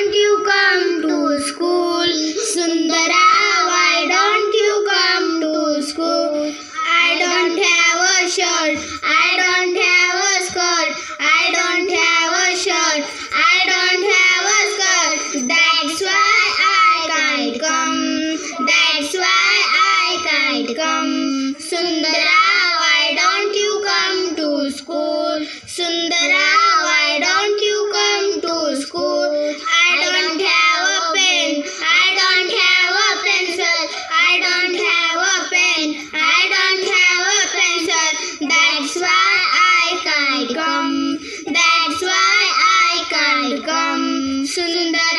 don't you come to school? Sundara, why don't you come to school? I don't have a shirt, I don't have a skirt, I don't have a shirt, I don't have a skirt. That's why I can't come, that's why I can't come. Sundara, why don't you come to school? Sundara, why don't you come to school? I don't have a pen, I don't have a pencil, I don't have a pen, I don't have a pencil. That's why I can't come, that's why I can't come. Sundara.